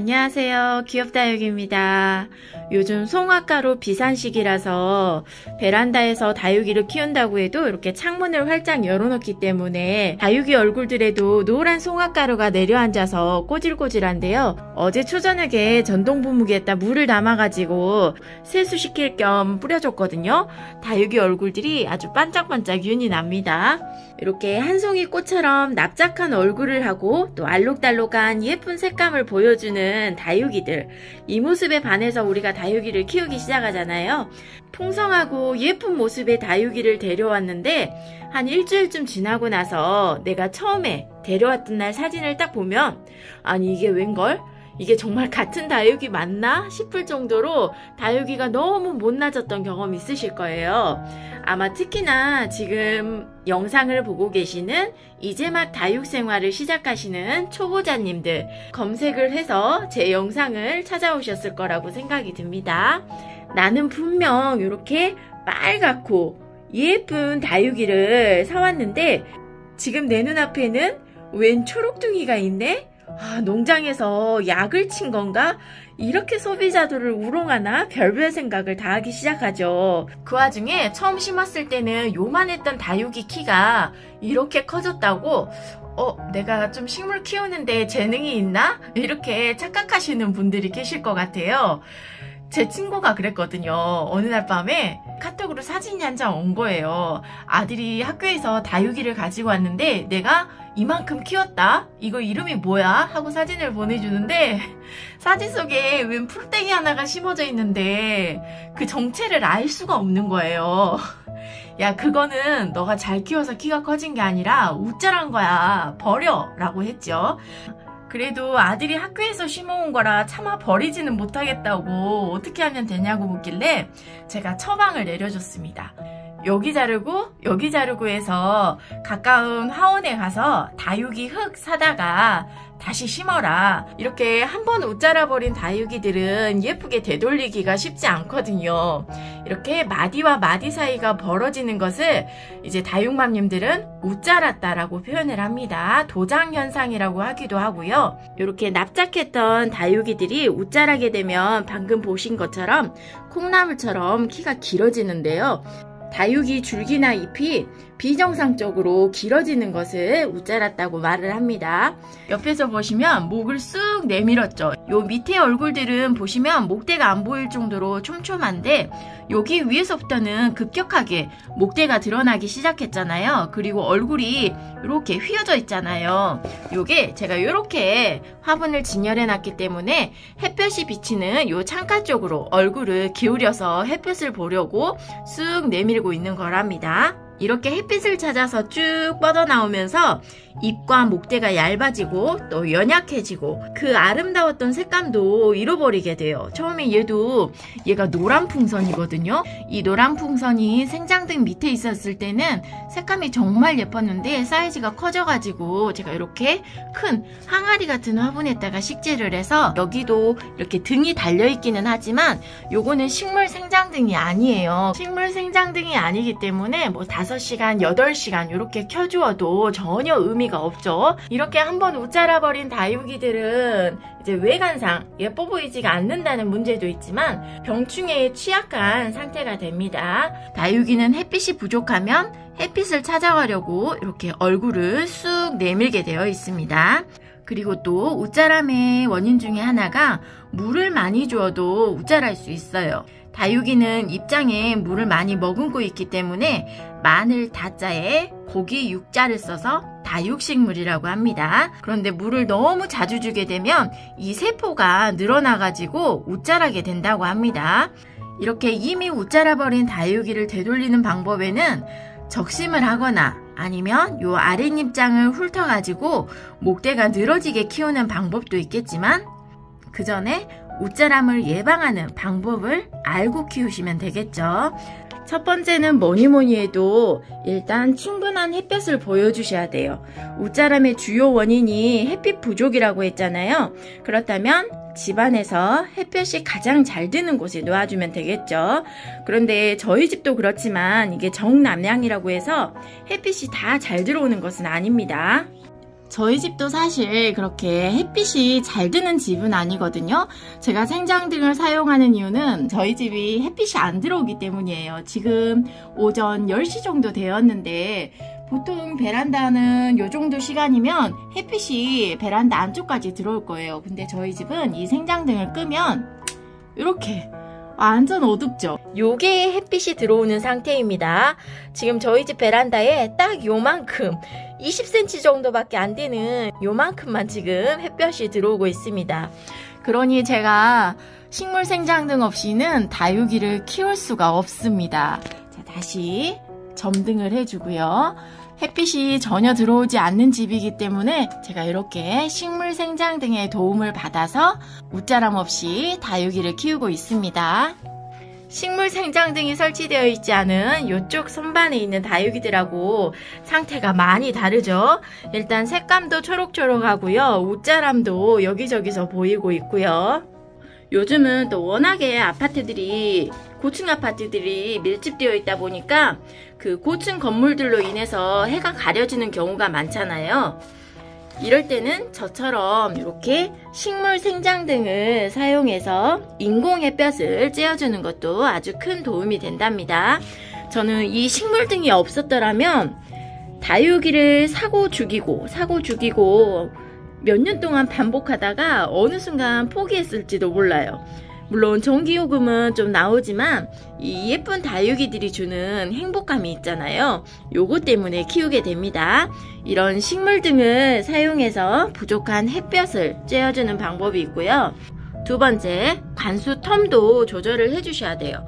안녕하세요. 귀엽다육입니다. 요즘 송화가로 비산시기라서 베란다에서 다육이를 키운다고 해도 이렇게 창문을 활짝 열어놓기 때문에 다육이 얼굴들에도 노란 송화가루가 내려앉아서 꼬질꼬질한데요. 어제 초저녁에 전동분무기에다 물을 담아가지고 세수시킬 겸 뿌려줬거든요. 다육이 얼굴들이 아주 반짝반짝 윤이 납니다. 이렇게 한 송이 꽃처럼 납작한 얼굴을 하고 또 알록달록한 예쁜 색감을 보여주는 다육이들, 이 모습에 반해서 우리가 다육이를 키우기 시작하잖아요. 풍성하고 예쁜 모습의 다육이를 데려왔는데 한 일주일쯤 지나고 나서 내가 처음에 데려왔던 날 사진을 딱 보면 아니 이게 웬걸? 이게 정말 같은 다육이 맞나 싶을 정도로 다육이가 너무 못나졌던 경험 있으실 거예요. 아마 특히나 지금 영상을 보고 계시는 이제 막 다육 생활을 시작하시는 초보자님들 검색을 해서 제 영상을 찾아오셨을 거라고 생각이 듭니다. 나는 분명 이렇게 빨갛고 예쁜 다육이를 사왔는데 지금 내 눈앞에는 웬 초록둥이가 있네? 아, 농장에서 약을 친 건가? 이렇게 소비자들을 우롱하나? 별별 생각을 다 하기 시작하죠. 그 와중에 처음 심었을 때는 요만했던 다육이 키가 이렇게 커졌다고 내가 좀 식물 키우는데 재능이 있나? 이렇게 착각하시는 분들이 계실 것 같아요. 제 친구가 그랬거든요. 어느 날 밤에 카톡으로 사진이 한 장 온 거예요. 아들이 학교에서 다육이를 가지고 왔는데 내가 이만큼 키웠다? 이거 이름이 뭐야? 하고 사진을 보내주는데 사진 속에 웬 풀떼기 하나가 심어져 있는데 그 정체를 알 수가 없는 거예요. 야, 그거는 너가 잘 키워서 키가 커진 게 아니라 우짜란 거야. 버려! 라고 했죠. 그래도 아들이 학교에서 심어온 거라 차마 버리지는 못하겠다고 어떻게 하면 되냐고 묻길래 제가 처방을 내려줬습니다. 여기 자르고 여기 자르고 해서 가까운 화원에 가서 다육이 흙 사다가 다시 심어라. 이렇게 한번 웃자라버린 다육이들은 예쁘게 되돌리기가 쉽지 않거든요. 이렇게 마디와 마디 사이가 벌어지는 것을 이제 다육맘님들은 웃자랐다라고 표현을 합니다. 도장현상이라고 하기도 하고요. 이렇게 납작했던 다육이들이 웃자라게 되면 방금 보신 것처럼 콩나물처럼 키가 길어지는데요. 다육이 줄기나 잎이 비정상적으로 길어지는 것을 웃자랐다고 말을 합니다. 옆에서 보시면 목을 쑥 내밀었죠. 요 밑에 얼굴들은 보시면 목대가 안 보일 정도로 촘촘한데 여기 위에서부터는 급격하게 목대가 드러나기 시작했잖아요. 그리고 얼굴이 이렇게 휘어져 있잖아요. 요게 제가 이렇게 화분을 진열해 놨기 때문에 햇볕이 비치는 요 창가 쪽으로 얼굴을 기울여서 햇볕을 보려고 쑥 내밀고 있는 거랍니다. 이렇게 햇빛을 찾아서 쭉 뻗어나오면서 잎과 목대가 얇아지고 또 연약해지고 그 아름다웠던 색감도 잃어버리게 돼요. 처음에 얘가 노란 풍선이거든요. 이 노란 풍선이 생장등 밑에 있었을 때는 색감이 정말 예뻤는데 사이즈가 커져가지고 제가 이렇게 큰 항아리 같은 화분에다가 식재를 해서 여기도 이렇게 등이 달려있기는 하지만 요거는 식물 생장등이 아니에요. 식물 생장등이 아니기 때문에 뭐 5시간, 8시간 이렇게 켜주어도 전혀 의미가 없죠. 이렇게 한번 웃자라버린 다육이들은 이제 외관상 예뻐 보이지가 않는다는 문제도 있지만 병충해에 취약한 상태가 됩니다. 다육이는 햇빛이 부족하면 햇빛을 찾아가려고 이렇게 얼굴을 쑥 내밀게 되어 있습니다. 그리고 또 웃자람의 원인 중에 하나가 물을 많이 주어도 웃자랄 수 있어요. 다육이는 입장에 물을 많이 머금고 있기 때문에 마늘 다자에 고기 육자를 써서 다육식물이라고 합니다. 그런데 물을 너무 자주 주게 되면 이 세포가 늘어나가지고 웃자라게 된다고 합니다. 이렇게 이미 웃자라버린 다육이를 되돌리는 방법에는 적심을 하거나 아니면 요 아랫잎장을 훑어가지고 목대가 늘어지게 키우는 방법도 있겠지만 그 전에 웃자람을 예방하는 방법을 알고 키우시면 되겠죠. 첫 번째는 뭐니뭐니 해도 일단 충분한 햇볕을 보여주셔야 돼요. 웃자람의 주요 원인이 햇빛 부족이라고 했잖아요. 그렇다면 집안에서 햇볕이 가장 잘 드는 곳에 놓아주면 되겠죠. 그런데 저희 집도 그렇지만 이게 정남향이라고 해서 햇빛이 다 잘 들어오는 것은 아닙니다. 저희 집도 사실 그렇게 햇빛이 잘 드는 집은 아니거든요. 제가 생장등을 사용하는 이유는 저희 집이 햇빛이 안 들어오기 때문이에요. 지금 오전 10시 정도 되었는데 보통 베란다는 요 정도 시간이면 햇빛이 베란다 안쪽까지 들어올 거예요. 근데 저희 집은 이 생장등을 끄면 이렇게 완전 어둡죠. 요게 햇빛이 들어오는 상태입니다. 지금 저희 집 베란다에 딱 요만큼 20cm 정도밖에 안 되는 요만큼만 지금 햇볕이 들어오고 있습니다. 그러니 제가 식물 생장등 없이는 다육이를 키울 수가 없습니다. 자, 다시 점등을 해주고요. 햇빛이 전혀 들어오지 않는 집이기 때문에 제가 이렇게 식물 생장등의 도움을 받아서 웃자람 없이 다육이를 키우고 있습니다. 식물 생장등이 설치되어 있지 않은 이쪽 선반에 있는 다육이들하고 상태가 많이 다르죠. 일단 색감도 초록초록하고요. 웃자람도 여기저기서 보이고 있고요. 요즘은 또 워낙에 아파트들이 고층 아파트들이 밀집되어 있다 보니까 그 고층 건물들로 인해서 해가 가려지는 경우가 많잖아요. 이럴 때는 저처럼 이렇게 식물 생장등을 사용해서 인공 햇볕을 쬐어주는 것도 아주 큰 도움이 된답니다. 저는 이 식물등이 없었더라면 다육이를 사고 죽이고 몇 년 동안 반복하다가 어느 순간 포기했을지도 몰라요. 물론 전기요금은 좀 나오지만 이 예쁜 다육이들이 주는 행복감이 있잖아요. 요거 때문에 키우게 됩니다. 이런 식물등을 사용해서 부족한 햇볕을 쬐어주는 방법이 있고요. 두 번째, 관수 텀도 조절을 해주셔야 돼요.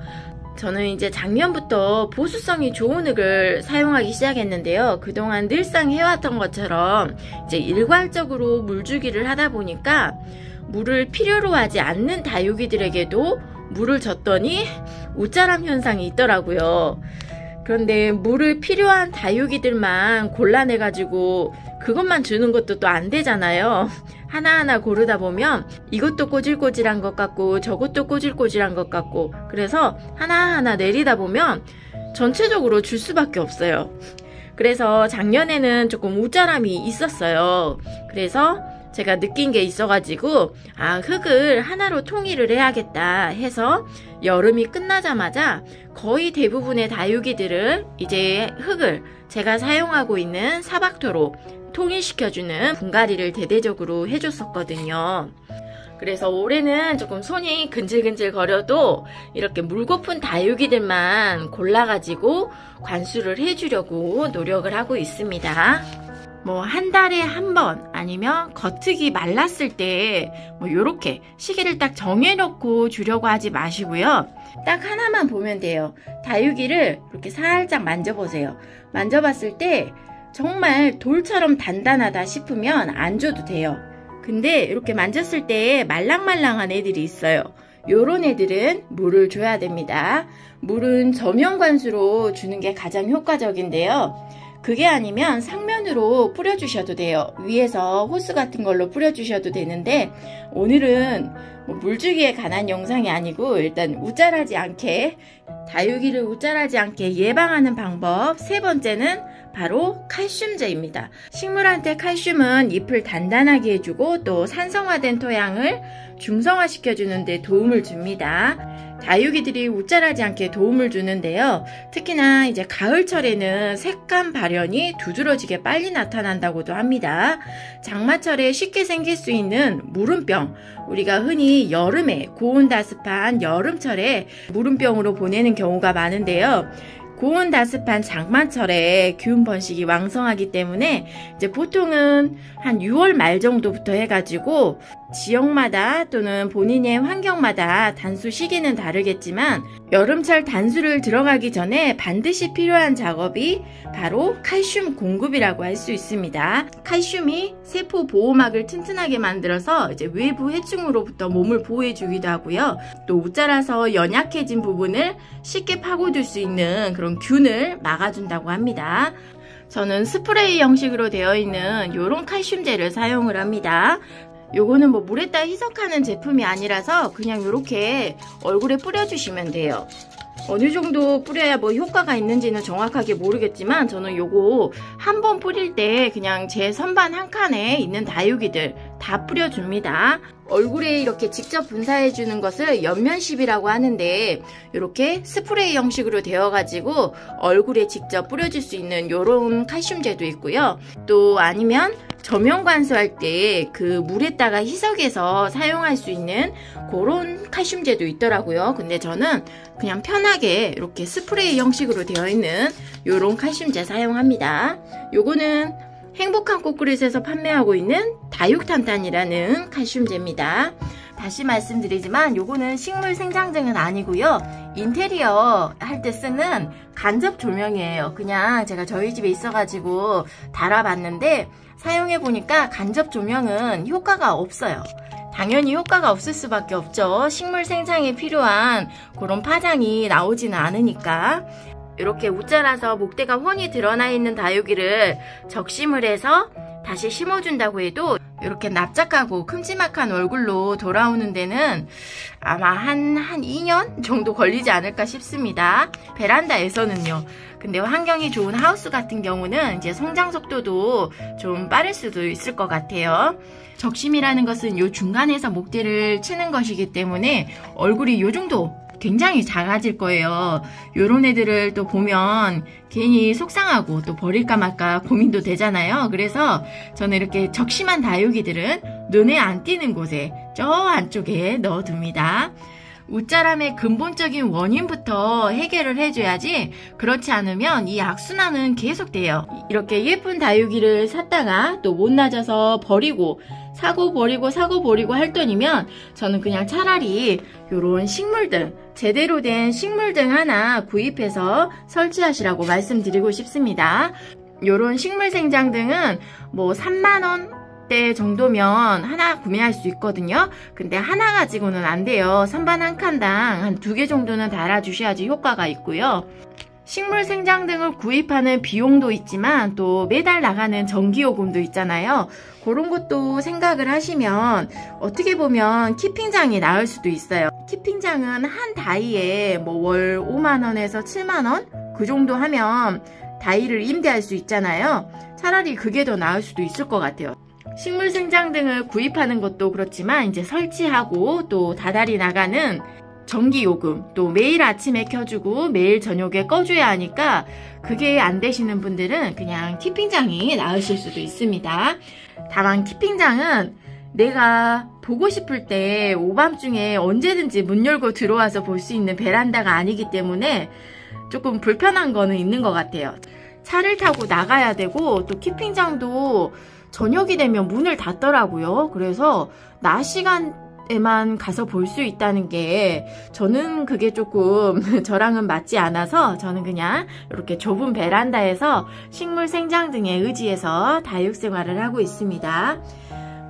저는 이제 작년부터 보수성이 좋은 흙을 사용하기 시작했는데요. 그동안 늘상 해왔던 것처럼 이제 일괄적으로 물주기를 하다 보니까 물을 필요로 하지 않는 다육이들에게도 물을 줬더니 웃자람 현상이 있더라고요. 그런데 물을 필요한 다육이들만 골라내가지고 그것만 주는 것도 또 안 되잖아요. 하나하나 고르다 보면 이것도 꼬질꼬질한 것 같고 저것도 꼬질꼬질한 것 같고 그래서 하나하나 내리다 보면 전체적으로 줄 수밖에 없어요. 그래서 작년에는 조금 웃자람이 있었어요. 그래서 제가 느낀 게 있어가지고 흙을 하나로 통일을 해야겠다 해서 여름이 끝나자마자 거의 대부분의 다육이들을 이제 흙을 제가 사용하고 있는 사박토로 통일시켜주는 분갈이를 대대적으로 해줬었거든요. 그래서 올해는 조금 손이 근질근질 거려도 이렇게 물고픈 다육이들만 골라가지고 관수를 해주려고 노력을 하고 있습니다. 뭐 한 달에 한 번 아니면 겉흙이 말랐을 때 뭐 요렇게 시기를 딱 정해놓고 주려고 하지 마시고요. 딱 하나만 보면 돼요. 다육이를 이렇게 살짝 만져보세요. 만져봤을 때 정말 돌처럼 단단하다 싶으면 안 줘도 돼요. 근데 이렇게 만졌을 때 말랑말랑한 애들이 있어요. 요런 애들은 물을 줘야 됩니다. 물은 저면관수로 주는 게 가장 효과적인데요. 그게 아니면 상면으로 뿌려주셔도 돼요. 위에서 호스 같은 걸로 뿌려주셔도 되는데 오늘은 뭐 물주기에 관한 영상이 아니고 일단 웃자라지 않게 다육이를 웃자라지 않게 예방하는 방법 세 번째는 바로 칼슘제입니다. 식물한테 칼슘은 잎을 단단하게 해주고 또 산성화된 토양을 중성화시켜주는 데 도움을 줍니다. 다육이들이 웃자라지 않게 도움을 주는데요. 특히나 이제 가을철에는 색감 발현이 두드러지게 빨리 나타난다고도 합니다. 장마철에 쉽게 생길 수 있는 무름병, 우리가 흔히 여름에 고온다습한 여름철에 무름병으로 보내는 경우가 많은데요. 고온다습한 장마철에 균 번식이 왕성하기 때문에 이제 보통은 한 6월 말 정도부터 해가지고 지역마다 또는 본인의 환경마다 단수 시기는 다르겠지만 여름철 단수를 들어가기 전에 반드시 필요한 작업이 바로 칼슘 공급이라고 할 수 있습니다. 칼슘이 세포 보호막을 튼튼하게 만들어서 이제 외부 해충으로부터 몸을 보호해 주기도 하고요. 또 웃자라서 연약해진 부분을 쉽게 파고들 수 있는 그런 균을 막아준다고 합니다. 저는 스프레이 형식으로 되어 있는 이런 칼슘제를 사용을 합니다. 요거는 뭐 물에다 희석하는 제품이 아니라서 그냥 이렇게 얼굴에 뿌려주시면 돼요. 어느 정도 뿌려야 뭐 효과가 있는지는 정확하게 모르겠지만 저는 요거 한 번 뿌릴 때 그냥 제 선반 한 칸에 있는 다육이들 다 뿌려줍니다. 얼굴에 이렇게 직접 분사해주는 것을 연면십이라고 하는데 이렇게 스프레이 형식으로 되어가지고 얼굴에 직접 뿌려줄 수 있는 요런 칼슘제도 있고요. 또 아니면 저면 관수할 때 그 물에다가 희석해서 사용할 수 있는 그런 칼슘제도 있더라고요. 근데 저는 그냥 편하게 이렇게 스프레이 형식으로 되어 있는 요런 칼슘제 사용합니다. 요거는 행복한 꽃그릇에서 판매하고 있는 다육탄탄이라는 칼슘제입니다. 다시 말씀드리지만 요거는 식물 생장증은 아니고요. 인테리어 할 때 쓰는 간접 조명이에요. 그냥 제가 저희 집에 있어가지고 달아봤는데 사용해보니까 간접 조명은 효과가 없어요. 당연히 효과가 없을 수밖에 없죠. 식물 생장에 필요한 그런 파장이 나오지는 않으니까. 이렇게 웃자라서 목대가 훤히 드러나 있는 다육이를 적심을 해서 다시 심어준다고 해도 이렇게 납작하고 큼지막한 얼굴로 돌아오는 데는 아마 한 2년 정도 걸리지 않을까 싶습니다. 베란다에서는요. 근데 환경이 좋은 하우스 같은 경우는 이제 성장 속도도 좀 빠를 수도 있을 것 같아요. 적심이라는 것은 요 중간에서 목대를 치는 것이기 때문에 얼굴이 요 정도 굉장히 작아질 거예요. 요런 애들을 또 보면 괜히 속상하고 또 버릴까 말까 고민도 되잖아요. 그래서 저는 이렇게 적심한 다육이들은 눈에 안 띄는 곳에 저 안쪽에 넣어둡니다. 웃자람의 근본적인 원인부터 해결을 해줘야지 그렇지 않으면 이 악순환은 계속돼요. 이렇게 예쁜 다육이를 샀다가 또 못나져서 버리고 사고 버리고 할 돈이면 저는 그냥 차라리 요런 식물등, 제대로 된 식물등 하나 구입해서 설치하시라고 말씀드리고 싶습니다. 요런 식물 생장등은 뭐 3만원대 정도면 하나 구매할 수 있거든요. 근데 하나 가지고는 안 돼요. 선반 한 칸당 한 2개 정도는 달아주셔야지 효과가 있고요. 식물 생장등을 구입하는 비용도 있지만 또 매달 나가는 전기요금도 있잖아요. 그런 것도 생각을 하시면 어떻게 보면 키핑장이 나을 수도 있어요. 키핑장은 한 다이에 뭐 월 5만원에서 7만원 그 정도 하면 다이를 임대할 수 있잖아요. 차라리 그게 더 나을 수도 있을 것 같아요. 식물 생장등을 구입하는 것도 그렇지만 이제 설치하고 또 다달이 나가는 전기요금, 또 매일 아침에 켜주고 매일 저녁에 꺼줘야 하니까 그게 안 되시는 분들은 그냥 키핑장이 나으실 수도 있습니다. 다만 키핑장은 내가 보고 싶을 때 오밤중에 언제든지 문 열고 들어와서 볼 수 있는 베란다가 아니기 때문에 조금 불편한 거는 있는 것 같아요. 차를 타고 나가야 되고 또 키핑장도 저녁이 되면 문을 닫더라고요. 그래서 낮 시간에만 가서 볼 수 있다는 게 저는 그게 조금 저랑은 맞지 않아서 저는 그냥 이렇게 좁은 베란다에서 식물 생장등에 의지해서 다육생활을 하고 있습니다.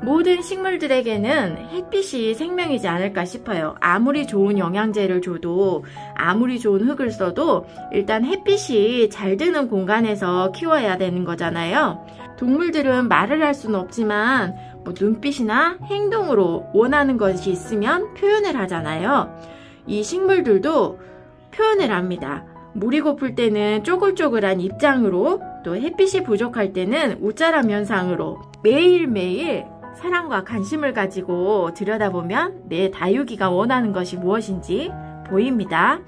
모든 식물들에게는 햇빛이 생명이지 않을까 싶어요. 아무리 좋은 영양제를 줘도 아무리 좋은 흙을 써도 일단 햇빛이 잘 드는 공간에서 키워야 되는 거잖아요. 동물들은 말을 할 수는 없지만 뭐 눈빛이나 행동으로 원하는 것이 있으면 표현을 하잖아요. 이 식물들도 표현을 합니다. 물이 고플 때는 쪼글쪼글한 입장으로, 또 햇빛이 부족할 때는 웃자람 현상으로 매일매일 사랑과 관심을 가지고 들여다보면 내 다육이가 원하는 것이 무엇인지 보입니다.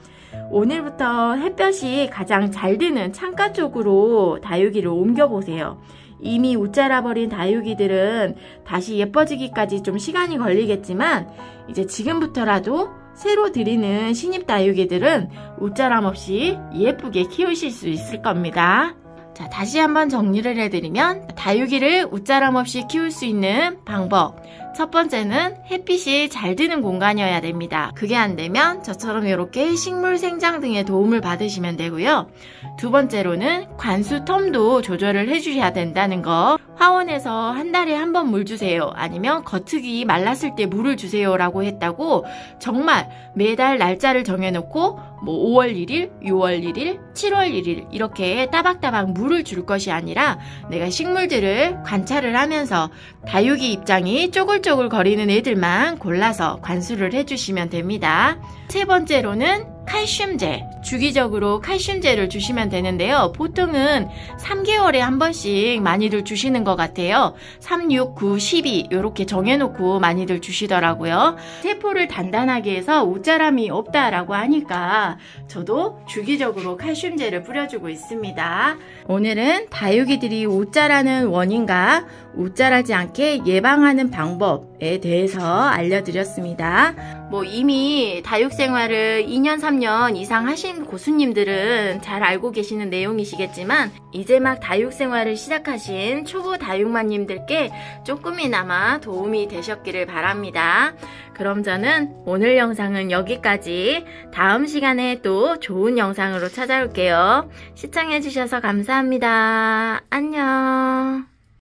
오늘부터 햇볕이 가장 잘 드는 창가 쪽으로 다육이를 옮겨보세요. 이미 웃자라 버린 다육이들은 다시 예뻐지기까지 좀 시간이 걸리겠지만 이제 지금부터라도 새로 들이는 신입 다육이들은 웃자람 없이 예쁘게 키우실 수 있을 겁니다. 자, 다시 한번 정리를 해드리면 다육이를 웃자람 없이 키울 수 있는 방법, 첫 번째는 햇빛이 잘 드는 공간이어야 됩니다. 그게 안 되면 저처럼 이렇게 식물 생장 등의 도움을 받으시면 되고요. 두 번째로는 관수 텀도 조절을 해주셔야 된다는 거. 화원에서 한 달에 한 번 물 주세요, 아니면 겉흙이 말랐을 때 물을 주세요 라고 했다고 정말 매달 날짜를 정해놓고 뭐 5월 1일, 6월 1일, 7월 1일 이렇게 따박따박 물을 줄 것이 아니라 내가 식물들을 관찰을 하면서 다육이 입장이 쪼글쪼글 거리는 애들만 골라서 관수를 해주시면 됩니다. 세 번째로는 칼슘제, 주기적으로 칼슘제를 주시면 되는데요. 보통은 3개월에 한 번씩 많이들 주시는 것 같아요. 3, 6, 9, 12 이렇게 정해놓고 많이들 주시더라고요. 세포를 단단하게 해서 옷자람이 없다라고 하니까 저도 주기적으로 칼슘제를 뿌려주고 있습니다. 오늘은 다육이들이 옷자라는 원인과 옷자라지 않게 예방하는 방법에 대해서 알려드렸습니다. 이미 다육생활을 2년, 3년 이상 하신 고수님들은 잘 알고 계시는 내용이시겠지만 이제 막 다육생활을 시작하신 초보 다육마님들께 조금이나마 도움이 되셨기를 바랍니다. 그럼 저는 오늘 영상은 여기까지. 다음 시간에 또 좋은 영상으로 찾아올게요. 시청해주셔서 감사합니다. 안녕.